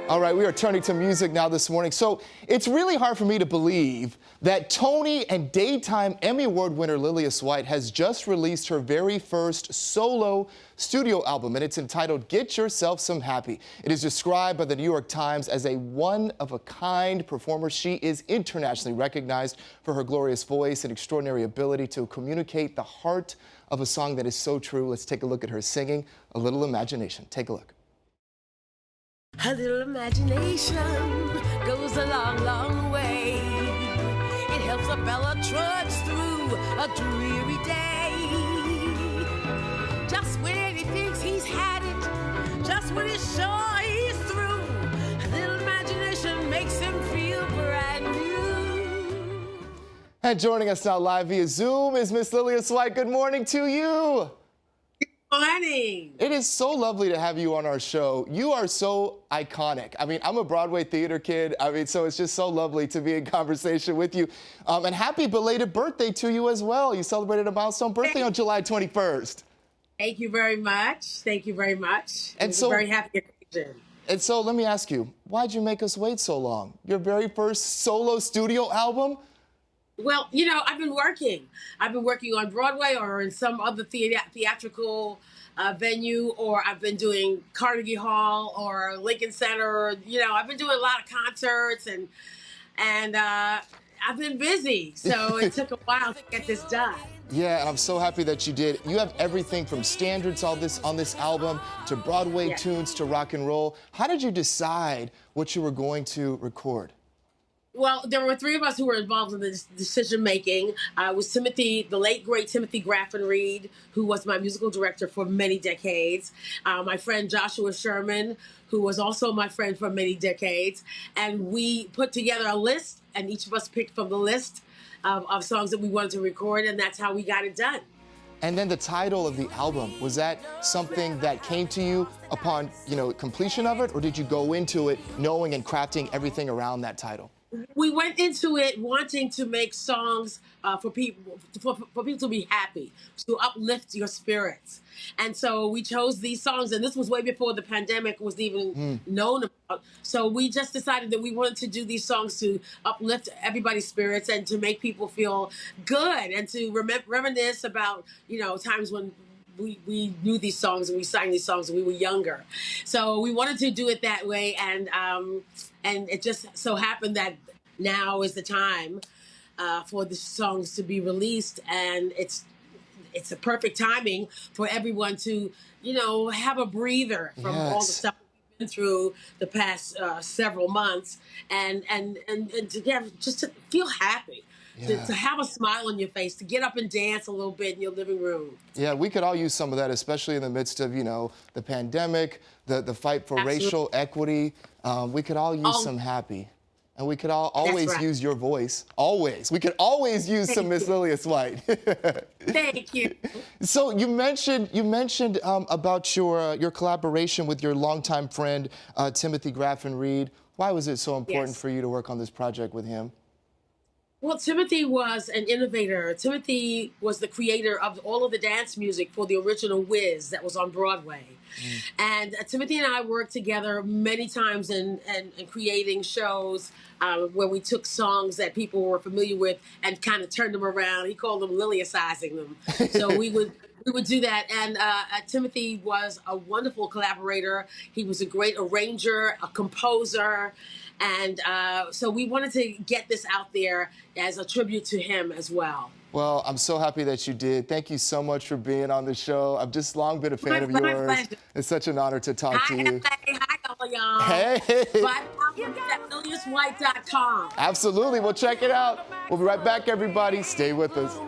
All right, we are turning to music now this morning. So it's really hard for me to believe that Tony and Daytime Emmy Award winner Lillias White has just released her very first solo studio album, and it's entitled Get Yourself Some Happy. It is described by the New York Times as a one-of-a-kind performer. She is internationally recognized for her glorious voice and extraordinary ability to communicate the heart of a song that is so true. Let's take a look at her singing A Little Imagination. Take a look. A little imagination goes a long, long way. It helps a fella trudge through a dreary day. Just when he thinks he's had it, just when he's sure he's through, a little imagination makes him feel brand new. And joining us now live via Zoom is Miss Lillias White. Good morning to you. Morning. It is so lovely to have you on our show. You are so iconic. I mean, I'm a Broadway theater kid. I mean, so it's just so lovely to be in conversation with you. And happy belated birthday to you as well. You celebrated a milestone birthday on July 21st. Thank you very much. Thank you very much. And so, very happy occasion. And so let me ask you, why'd you make us wait so long? Your very first solo studio album? Well, you know, I've been working. I've been working on Broadway or in some other theatrical venue, or I've been doing Carnegie Hall or Lincoln Center. You know, I've been doing a lot of concerts and I've been busy. So it took a while to get this done. Yeah, and I'm so happy that you did. You have everything from standards on this album to Broadway tunes to rock and roll. How did you decide what you were going to record? Well, there were three of us who were involved in the decision making. It was the late great Timothy Graphenreed, who was my musical director for many decades. My friend Joshua Sherman, who was also my friend for many decades. And we put together a list, and each of us picked from the list of songs that we wanted to record, and that's how we got it done. And then the title of the album, was that something that came to you upon, completion of it, or did you go into it knowing and crafting everything around that title? We went into it wanting to make songs for people to be happy, to uplift your spirits. And so we chose these songs, and this was way before the pandemic was even known about. So we just decided that we wanted to do these songs to uplift everybody's spirits and to make people feel good and to reminisce about, times when we knew these songs and we sang these songs when we were younger. So we wanted to do it that way, and it just so happened that now is the time for the songs to be released, and it's a perfect timing for everyone to, have a breather from all the stuff we've been through the past several months, and to feel happy. Yeah. To have a smile on your face, to get up and dance a little bit in your living room. Yeah, we could all use some of that, especially in the midst of, the pandemic, the fight for racial equity. We could all use some happy. And we could always use your voice. Always. We could always use some Miss Lillias White. Thank you. So you mentioned about your collaboration with your longtime friend, Timothy Graphenreed. Why was it so important for you to work on this project with him? Well, Timothy was an innovator. Timothy was the creator of all of the dance music for the original Wiz that was on Broadway. And Timothy and I worked together many times in creating shows where we took songs that people were familiar with and kind of turned them around. He called them Lilliasizing them. So we would do that. And Timothy was a wonderful collaborator. He was a great arranger, a composer. And so we wanted to get this out there as a tribute to him as well. Well, I'm so happy that you did. Thank you so much for being on the show. I've just long been a fan of yours. It's such an honor to talk to you. Hi, all y'all. Hey. But at LilliasWhite.com. Absolutely. We'll check it out. We'll be right back, everybody. Stay with us.